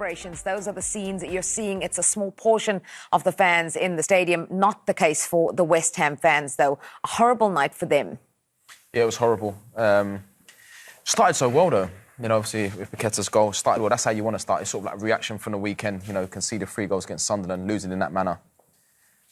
celebrations. Those are the scenes that you're seeing. It's a small portion of the fans in the stadium. Not the case for the West Ham fans, though. A horrible night for them. Yeah, it was horrible. Started so well, though. You know, obviously, with Paqueta's goal, started well. That's how you want to start. It's sort of like reaction from the weekend. You know, conceded 3 goals against Sunderland, losing in that manner.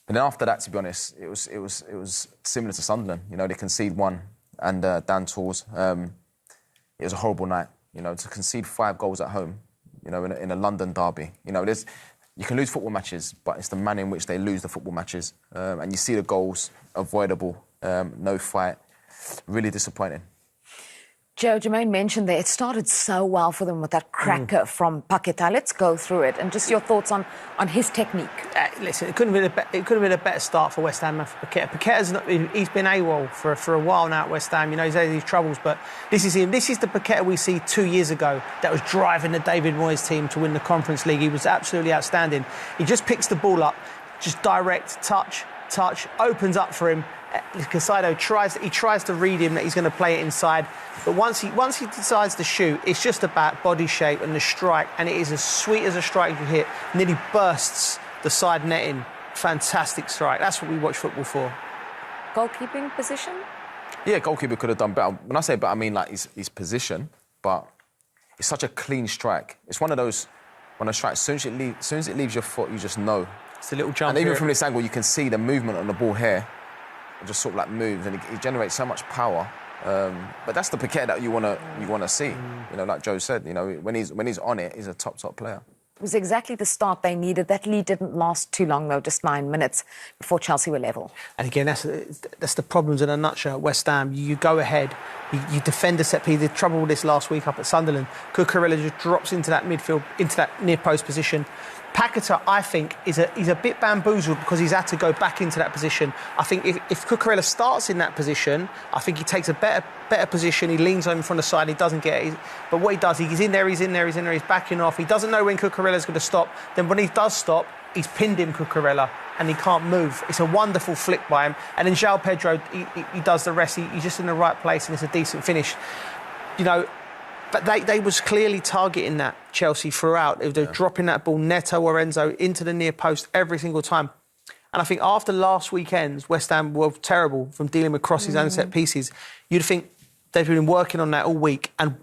But then after that, to be honest, it was similar to Sunderland. You know, they concede 1 and Dan Tools. It was a horrible night. You know, to concede 5 goals at home, you know, in a London derby. You know, you can lose football matches, but it's the manner in which they lose the football matches. And you see the goals, avoidable, no fight. Really disappointing. Joe, Jermaine mentioned that it started so well for them with that cracker from Paqueta. Let's go through it. And just your thoughts on his technique. Listen, it couldn't have been a better start for West Ham and for Paqueta. Paqueta's he's been AWOL for a while now at West Ham. You know, he's had these troubles, but this is him. This is the Paqueta we see 2 years ago that was driving the David Moyes team to win the Conference League. He was absolutely outstanding. He just picks the ball up, just direct, touch, opens up for him. Casado tries to read him that he's going to play it inside, but once he decides to shoot, it's just about body shape and the strike, and it is as sweet as a strike you hit. Nearly bursts the side netting. Fantastic strike. That's what we watch football for. Goalkeeping position? Yeah, goalkeeper could have done better. When I say better, I mean like his position, but it's such a clean strike. It's one of those strikes. As soon as it leaves your foot, you just know. It's a little jump. And even from this angle, you can see the movement on the ball here. It just sort of like moves, and it generates so much power. But that's the Paqueta that you want to see. You know, like Joe said, you know, when he's on it, he's a top player. It was exactly the start they needed. That lead didn't last too long, though, just 9 minutes before Chelsea were level. And again, that's the problems in a nutshell at West Ham. You go ahead, you defend a set piece. The trouble with this last week up at Sunderland, Cucurella just drops into that midfield, into that near post position. Paqueta, I think, he's a bit bamboozled because he's had to go back into that position. I think if Cucurella starts in that position, I think he takes a better position. He leans over from the side. He doesn't get it. But what he does, he's in there. He's backing off. He doesn't know when Cucurella's going to stop. Then when he does stop, he's pinned him, Cucurella, and he can't move. It's a wonderful flick by him. And then João Pedro, he does the rest. He's just in the right place, and it's a decent finish. You know. But they was clearly targeting that, Chelsea, throughout. They're dropping that ball, Neto or Enzo, into the near post every single time. And I think after last weekend's, West Ham were terrible from dealing with crosses and set pieces. You'd think they've been working on that all week and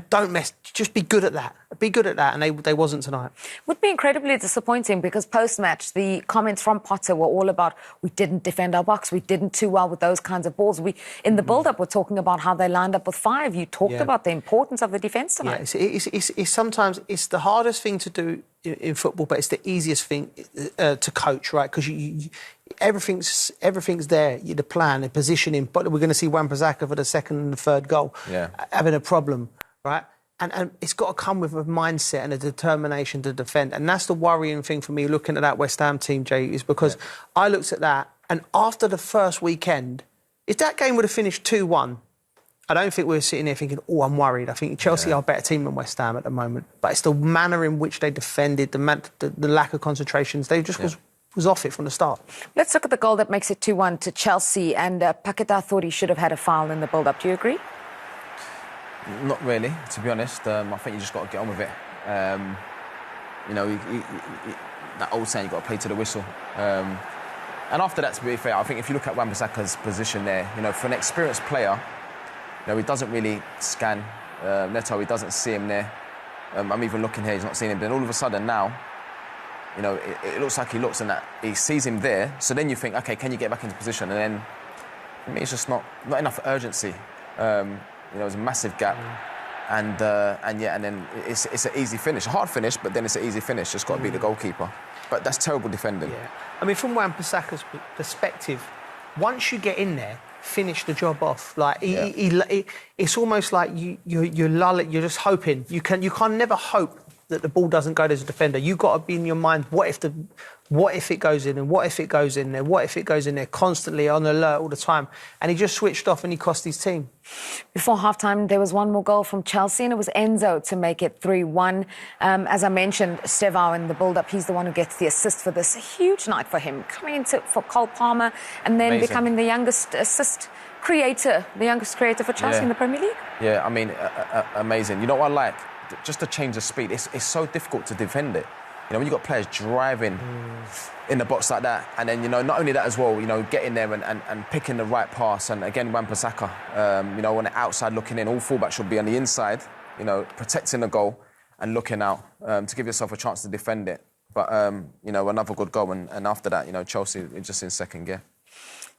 don't mess. Just be good at that. Be good at that, and they wasn't tonight. Would be incredibly disappointing because post-match the comments from Potter were all about we didn't defend our box, we didn't too well with those kinds of balls. In the build-up, we're talking about how they lined up with 5. You talked about the importance of the defence tonight. Yeah, it's sometimes it's the hardest thing to do in football, but it's the easiest thing to coach, right? Because everything's there, the plan, the positioning. But we're going to see Wan-Bissaka for the second and the third goal having a problem, right? And it's got to come with a mindset and a determination to defend. And that's the worrying thing for me looking at that West Ham team, Jay, is because I looked at that, and after the first weekend, if that game would have finished 2-1, I don't think we were sitting there thinking, oh, I'm worried. I think Chelsea are a better team than West Ham at the moment. But it's the manner in which they defended, the lack of concentrations. They just was off it from the start. Let's look at the goal that makes it 2-1 to Chelsea. And Paqueta thought he should have had a foul in the build-up. Do you agree? Not really, to be honest. I think you just got to get on with it. You know, that old saying, you've got to play to the whistle. And after that, to be fair, I think if you look at Wan-Bissaka's position there, you know, for an experienced player, you know, he doesn't really scan Neto, he doesn't see him there. I'm even looking here, he's not seeing him. Then all of a sudden now, you know, it looks like he looks and that he sees him there. So then you think, OK, can you get back into position? And then, for me, it's just not enough urgency. You know, it was a massive gap, and then it's an easy finish, a hard finish, but then it's an easy finish. Just got to beat the goalkeeper. But that's terrible defending. Yeah, I mean, from Wan-Bissaka's perspective, once you get in there, finish the job off. Like it's almost like you lull it. You're just hoping. You can never hope that the ball doesn't go as a defender. You've got to be in your mind, what if it goes in, and what if it goes in there, what if it goes in there, constantly on alert all the time. And he just switched off and he cost his team. Before half-time, there was one more goal from Chelsea, and it was Enzo to make it 3-1. As I mentioned, Estevao in the build-up, he's the one who gets the assist for this. A huge night for him, coming into for Cole Palmer and then becoming the youngest creator for Chelsea in the Premier League. Yeah, I mean, amazing. You know what I like? just the change of speed. It's so difficult to defend it. You know, when you've got players driving in the box like that, and then, you know, not only that as well, you know, getting there and picking the right pass, and again, Wan-Bissaka, you know, on the outside looking in, all fullbacks should be on the inside, you know, protecting the goal and looking out to give yourself a chance to defend it. But, you know, another good goal, and after that, you know, Chelsea just in second gear.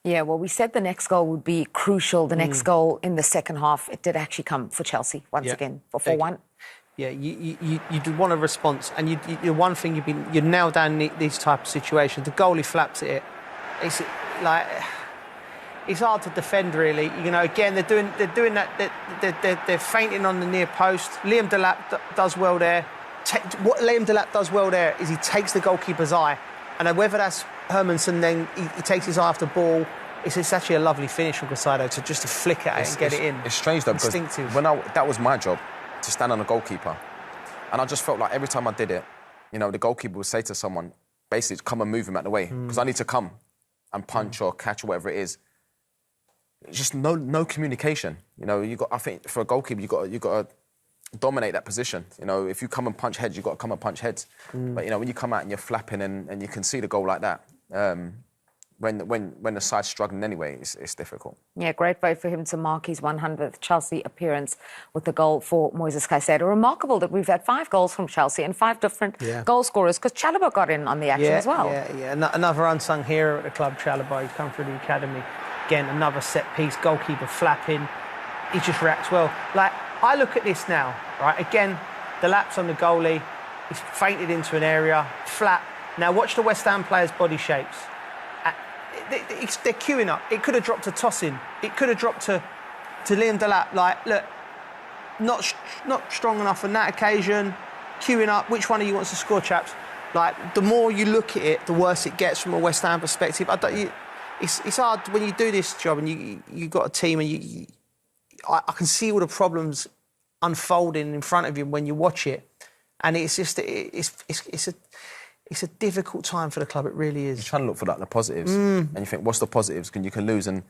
Yeah, well, we said the next goal would be crucial, the next goal in the second half. It did actually come for Chelsea once again, for 4-1. Yeah, you do want a response, and the one thing you're now down in these type of situations. The goalie flaps at it. It's like it's hard to defend, really. You know, again they're doing that. They're fainting on the near post. Liam Delap does well there. What Liam Delap does well there is he takes the goalkeeper's eye, and whether that's Hermansen, then he takes his eye off the ball. It's actually a lovely finish from Casado to just to flick at it and get it in. It's strange though, because that was my job, to stand on the goalkeeper. And I just felt like every time I did it, you know, the goalkeeper would say to someone, basically, come and move him out the way, because I need to come and punch or catch or whatever it is. Just no communication. You know, I think for a goalkeeper, you got to dominate that position. You know, if you come and punch heads, you've got to come and punch heads. But, you know, when you come out and you're flapping and you can see the goal like that, when the side's struggling anyway, it's difficult. Yeah, great vote for him to mark his 100th Chelsea appearance with the goal for Moises Caicedo. Remarkable that we've had 5 goals from Chelsea and 5 different goal scorers, because Chalobah got in on the action as well. Yeah. Another unsung hero at the club, Chalobah. He's come through the academy. Again, another set-piece, goalkeeper flapping. He just reacts well. Like, I look at this now, right? Again, the lapse on the goalie. He's fainted into an area, flap. Now, watch the West Ham players' body shapes. They're queuing up. It could have dropped to Tosin. It could have dropped to Liam Delap. Like, look, not strong enough on that occasion. Queuing up. Which one of you wants to score, chaps? Like, the more you look at it, the worse it gets from a West Ham perspective. It's hard when you do this job and you got a team and I can see all the problems unfolding in front of you when you watch it, and it's just it's a difficult time for the club. It really is. You're trying to look for like the positives, and you think, what's the positives? You can lose, and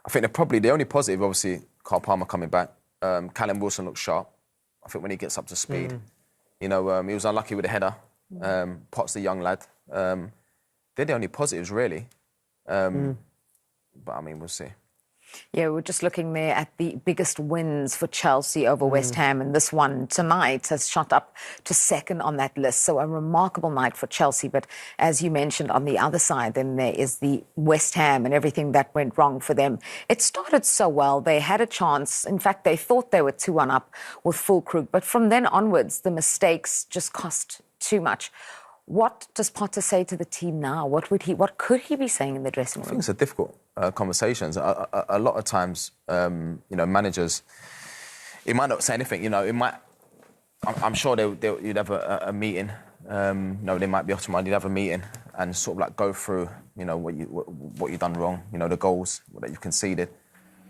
I think the only positive, obviously, Carl Palmer coming back. Callum Wilson looks sharp. I think when he gets up to speed, you know, he was unlucky with the header. Potts, the young lad. They're the only positives, really. But I mean, we'll see. Yeah, we're just looking there at the biggest wins for Chelsea over West Ham, and this one tonight has shot up to second on that list. So a remarkable night for Chelsea. But as you mentioned, on the other side, then there is the West Ham and everything that went wrong for them. It started so well. They had a chance. In fact, they thought they were 2-1 up with Füllkrug. But from then onwards, the mistakes just cost too much. What does Potter say to the team now? What could he be saying in the dressing room? I think it's a difficult conversations. A lot of times, you know, managers, he might not say anything. You know, it might. I'm sure you'd have a meeting. You know, they might be off tomorrow. You'd have a meeting and sort of like go through, you know, what you've done wrong. You know, the goals that you've conceded.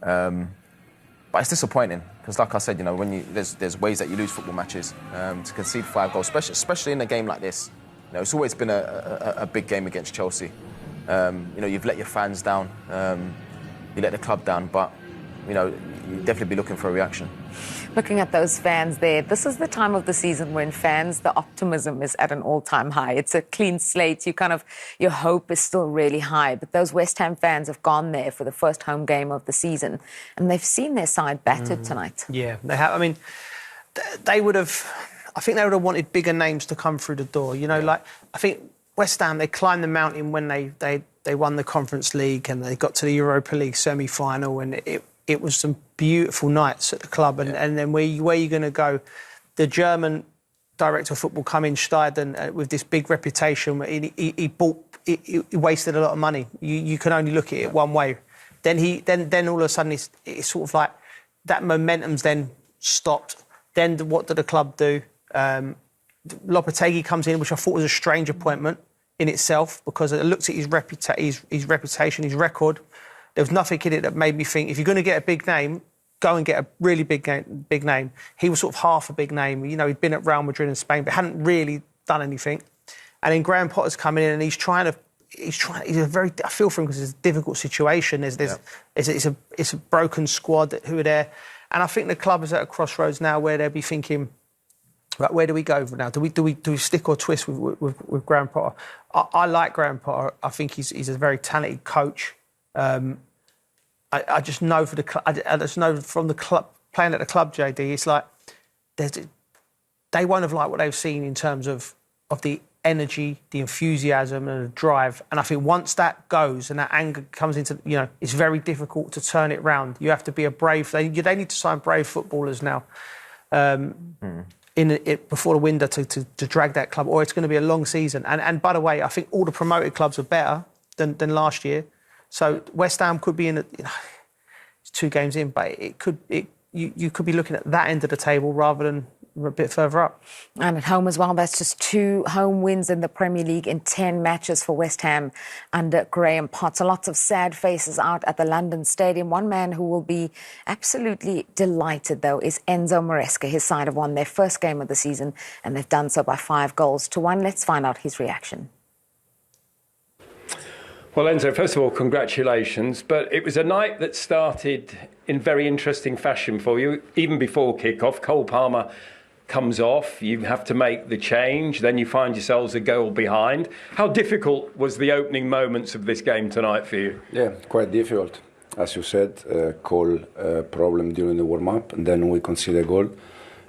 But it's disappointing because, like I said, you know, when there's ways that you lose football matches. To concede 5 goals, especially in a game like this. You know, it's always been a big game against Chelsea. You know, you've let your fans down, you let the club down, but, you know, you'd definitely be looking for a reaction. Looking at those fans there, this is the time of the season when fans, the optimism is at an all-time high. It's a clean slate. Your hope is still really high. But those West Ham fans have gone there for the first home game of the season, and they've seen their side battered tonight. Yeah, they have. I mean, I think they would have wanted bigger names to come through the door. You know, like, I think West Ham, they climbed the mountain when they won the Conference League and they got to the Europa League semi-final, and it was some beautiful nights at the club. And then where are you going to go? The German director of football come in, Steiden, with this big reputation. He wasted a lot of money. You can only look at it one way. Then all of a sudden it's sort of like that momentum's then stopped. Then what did the club do? Lopetegui comes in, which I thought was a strange appointment in itself, because I looked at his reputation, his record. There was nothing in it that made me think, if you're going to get a big name, go and get a really big name. He was sort of half a big name. You know, he'd been at Real Madrid and Spain, but hadn't really done anything. And then Graham Potter's coming in and he's a very, I feel for him because it's a difficult situation. It's a broken squad who are there. And I think the club is at a crossroads now where they'll be thinking, Right, where do we go now? Do we stick or twist with Graham Potter? I like Graham Potter. I think he's a very talented coach. I just know I just know from the club playing at the club, JD. It's like they won't have liked what they've seen in terms of the energy, the enthusiasm, and the drive. And I think once that goes and that anger comes into, it's very difficult to turn it round. You have to be a brave. They need to sign brave footballers now. Before the window to drag that club, or it's going to be a long season. And by the way, I think all the promoted clubs are better than last year. So West Ham could be it's 2 games in, but you could be looking at that end of the table rather than a bit further up. And at home as well, that's just 2 home wins in the Premier League in 10 matches for West Ham under Graham Potter. Lots of sad faces out at the London Stadium. One man who will be absolutely delighted, though, is Enzo Maresca. His side have won their first game of the season, and they've done so by 5-1. Let's find out his reaction. Well, Enzo, first of all, congratulations. But it was a night that started in very interesting fashion for you. Even before kick-off, Cole Palmer comes off, you have to make the change, then you find yourselves a goal behind. How difficult was the opening moments of this game tonight for you? Yeah, quite difficult. As you said, Cole problem during the warm-up, and then we conceded a goal.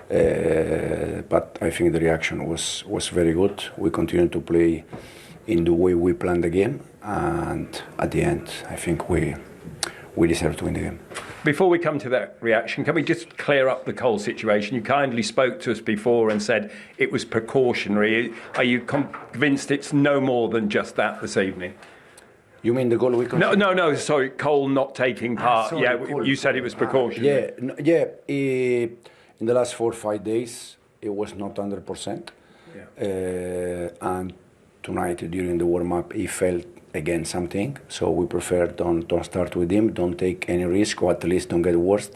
But I think the reaction was very good. We continued to play in the way we planned the game, and at the end, I think we deserve to win the game. Before we come to that reaction, can we just clear up the Cole situation? You kindly spoke to us before and said it was precautionary. Are you convinced it's no more than just that this evening? You mean the goal we conceded? No, sorry, Cole not taking part. Cole, you said it was precautionary. In the last 4 or 5 days, it was not 100%. And tonight, during the warm-up, he felt again something, so we prefer don't start with him, don't take any risk, or at least don't get worse,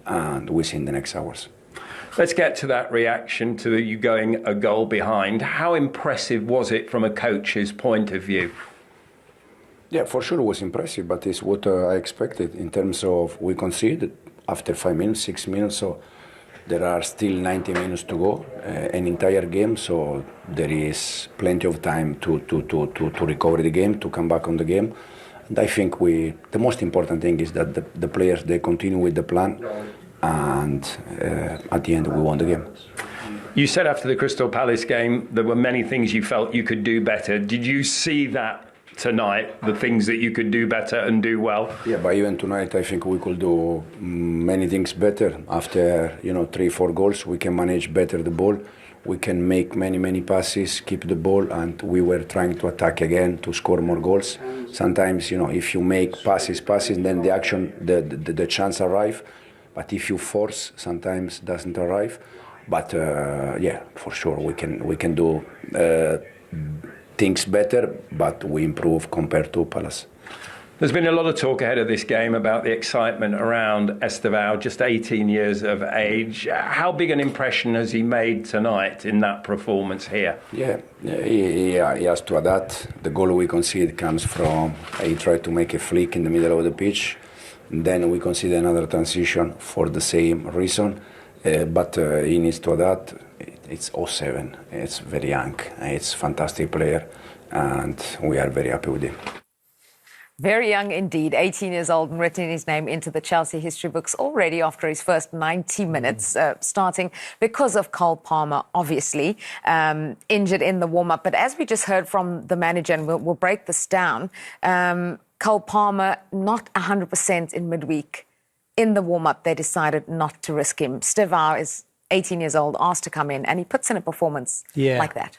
and we see in the next hours. Let's get to that reaction to you going a goal behind. How impressive was it from a coach's point of view? Yeah, for sure it was impressive, but it's what I expected in terms of we conceded after 5 minutes, 6 minutes, so there are still 90 minutes to go, an entire game, so there is plenty of time to recover the game, to come back on the game. And I think the most important thing is that the players, they continue with the plan, and at the end we won the game. You said after the Crystal Palace game there were many things you felt you could do better. Did you see that tonight, the things that you could do better and do well? Yeah, but even tonight I think we could do many things better. After 3-4 goals, we can manage better the ball, we can make many passes, keep the ball, and we were trying to attack again to score more goals. Sometimes if you make passes, then the action, the chance arrive, but if you force, sometimes doesn't arrive. But for sure we can do things better, but we improve compared to Palace. There's been a lot of talk ahead of this game about the excitement around Estevao, just 18 years of age. How big an impression has he made tonight in that performance here? Yeah, he has to adapt. The goal we conceded comes from, he tried to make a flick in the middle of the pitch. Then we conceded another transition for the same reason. But he needs to adapt. It's 07. It's very young. It's a fantastic player, and we are very happy with him. Very young indeed, 18 years old, and written his name into the Chelsea history books already after his first 90 minutes, starting because of Cole Palmer, obviously, injured in the warm-up. But as we just heard from the manager, and we'll break this down, Cole Palmer not 100% in midweek. In the warm-up, they decided not to risk him. Estevao is 18 years old, asked to come in, and he puts in a performance like that.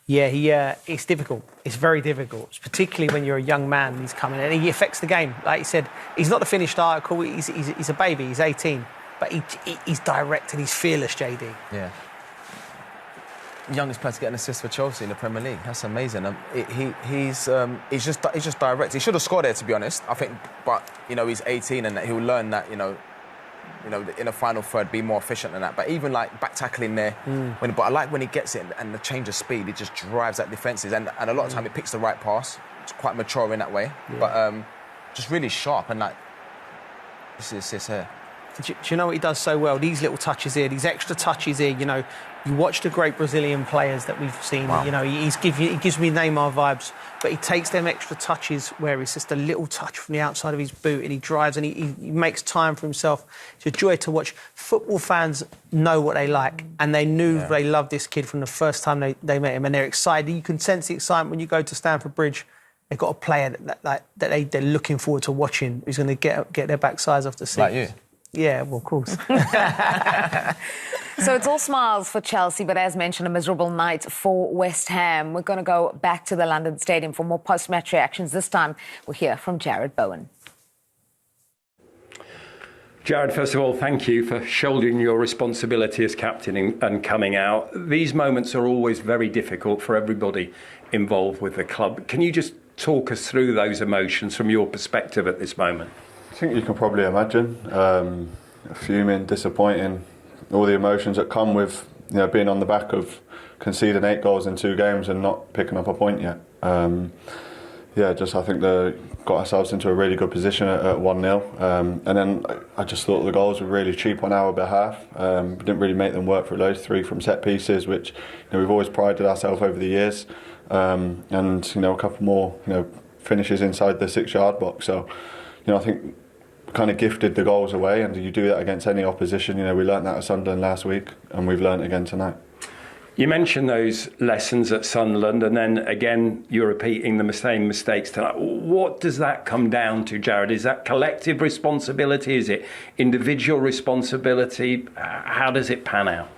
Yeah, it's difficult. It's very difficult, particularly when you're a young man and he's coming in. And he affects the game. Like you said, he's not the finished article. He's a baby. He's 18. But he's direct and he's fearless, JD. Yeah. Youngest player to get an assist for Chelsea in the Premier League. That's amazing. He's just direct. He should have scored there, to be honest. I think, but he's 18 and he'll learn that in the final third, be more efficient than that. But even like back tackling there, but I like when he gets it and the change of speed, he just drives at defences, and a lot of time it picks the right pass. It's quite mature in that way, but just really sharp, and like this is here. Do you know what he does so well? These little touches here, these extra touches here. You know, you watch the great Brazilian players that we've seen. Wow. You know, he gives me Neymar vibes, but he takes them extra touches where it's just a little touch from the outside of his boot, and he drives and he makes time for himself. It's a joy to watch. Football fans know what they like, and they knew they loved this kid from the first time they met him, and they're excited. You can sense the excitement when you go to Stamford Bridge. They've got a player that they're looking forward to watching, who's going to get their backsides off the seat. Like you. Yeah, well, of course. So it's all smiles for Chelsea, but as mentioned, a miserable night for West Ham. We're going to go back to the London Stadium for more post-match reactions. This time, we'll hear from Jared Bowen. Jared, first of all, thank you for shouldering your responsibility as captain and coming out. These moments are always very difficult for everybody involved with the club. Can you just talk us through those emotions from your perspective at this moment? I think you can probably imagine fuming, disappointing, all the emotions that come with being on the back of conceding 8 goals in 2 games and not picking up a point yet. I think they got ourselves into a really good position at 1-0, and then I just thought the goals were really cheap on our behalf. We didn't really make them work for those 3 from set pieces, which we've always prided ourselves over the years, and a couple more finishes inside the 6-yard box. So I think kind of gifted the goals away, and you do that against any opposition. We learnt that at Sunderland last week, and we've learnt again tonight. You mentioned those lessons at Sunderland, and then again you're repeating the same mistakes tonight. What does that come down to, Jared? Is that collective responsibility? Is it individual responsibility? How does it pan out?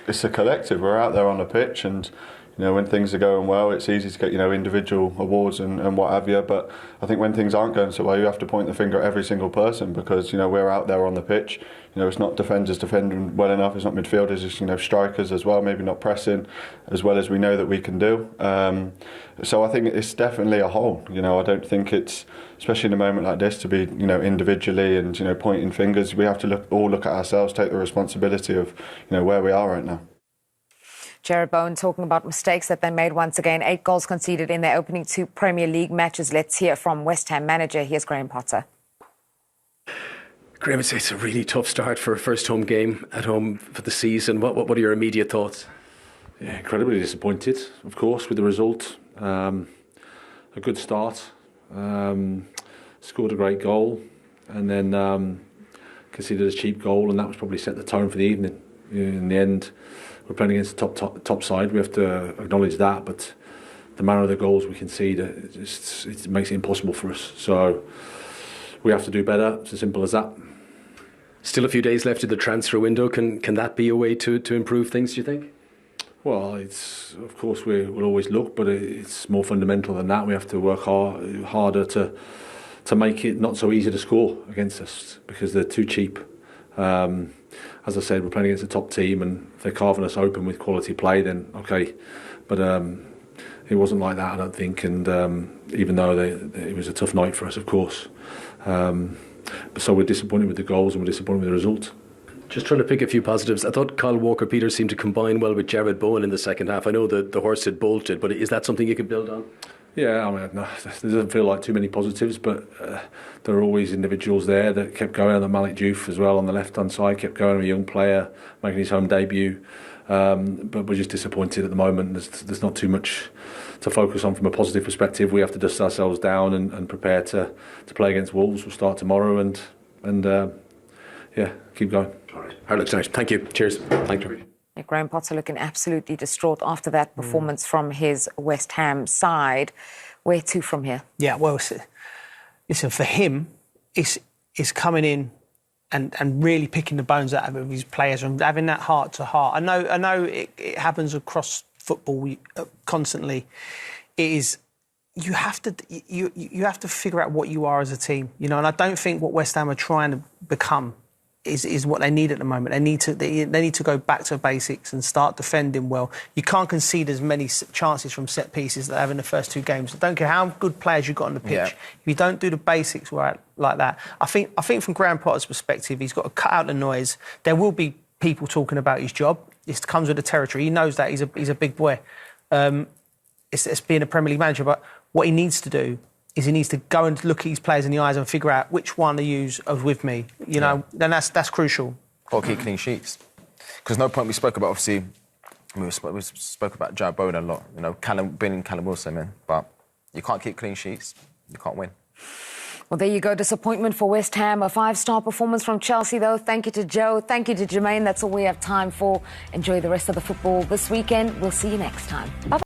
It's a collective. We're out there on the pitch, and when things are going well, it's easy to get individual awards and what have you. But I think when things aren't going so well, you have to point the finger at every single person, because we're out there on the pitch. It's not defenders defending well enough. It's not midfielders. It's strikers as well. Maybe not pressing as well as we know that we can do. So I think it's definitely a whole. I don't think it's, especially in a moment like this, to be individually and pointing fingers. We have to all look at ourselves, take the responsibility of where we are right now. Jared Bowen talking about mistakes that they made once again. 8 goals conceded in their opening 2 Premier League matches. Let's hear from West Ham manager. Here's Graham Potter. Graham, it's a really tough start for a first home game at home for the season. What are your immediate thoughts? Yeah, incredibly disappointed, of course, with the result. A good start. Scored a great goal, and then conceded a cheap goal, and that was probably set the tone for the evening. In the end, we're playing against the top side. We have to acknowledge that, but the manner of the goals we concede, it makes it impossible for us. So we have to do better. It's as simple as that. Still a few days left in the transfer window. Can that be a way to improve things, do you think? Well, of course we'll always look, but it's more fundamental than that. We have to work harder to make it not so easy to score against us, because they're too cheap. As I said, we're playing against a top team, and if they're carving us open with quality play, then okay. But it wasn't like that, I don't think. And even though it was a tough night for us, of course. So we're disappointed with the goals, and we're disappointed with the result. Just trying to pick a few positives. I thought Kyle Walker-Peters seemed to combine well with Jared Bowen in the second half. I know the horse had bolted, but is that something you could build on? Yeah, I mean, no, there doesn't feel like too many positives, but there are always individuals there that kept going. The Malik Diouf as well on the left-hand side kept going, a young player making his home debut. But we're just disappointed at the moment. There's not too much to focus on from a positive perspective. We have to dust ourselves down and prepare to play against Wolves. We'll start tomorrow and keep going. All right. All right, looks nice. Thank you. Cheers. Thank you. Yeah, Graham Potter looking absolutely distraught after that performance from his West Ham side. Where to from here? Yeah, well, listen, for him, it's coming in and really picking the bones out of his players and having that heart to heart. I know it happens across football constantly. It is you have to figure out what you are as a team, and I don't think what West Ham are trying to become is what they need at the moment. They need to go back to basics and start defending well. You can't concede as many chances from set pieces that they have in the first 2 games. I don't care how good players you've got on the pitch. Yeah. If you don't do the basics right like that, I think from Graham Potter's perspective, he's got to cut out the noise. There will be people talking about his job. It comes with the territory. He knows that. He's a big boy. It's being a Premier League manager, but what he needs to do is he needs to go and look at his players in the eyes and figure out which one to use of with me. You know, then that's crucial. Got to keep clean sheets. Because no point we spoke about, obviously, we spoke about Jared Bowen a lot. You know, Callum Wilson, man. But you can't keep clean sheets, you can't win. Well, there you go. Disappointment for West Ham. A 5-star performance from Chelsea, though. Thank you to Joe. Thank you to Jermaine. That's all we have time for. Enjoy the rest of the football this weekend. We'll see you next time. Bye-bye.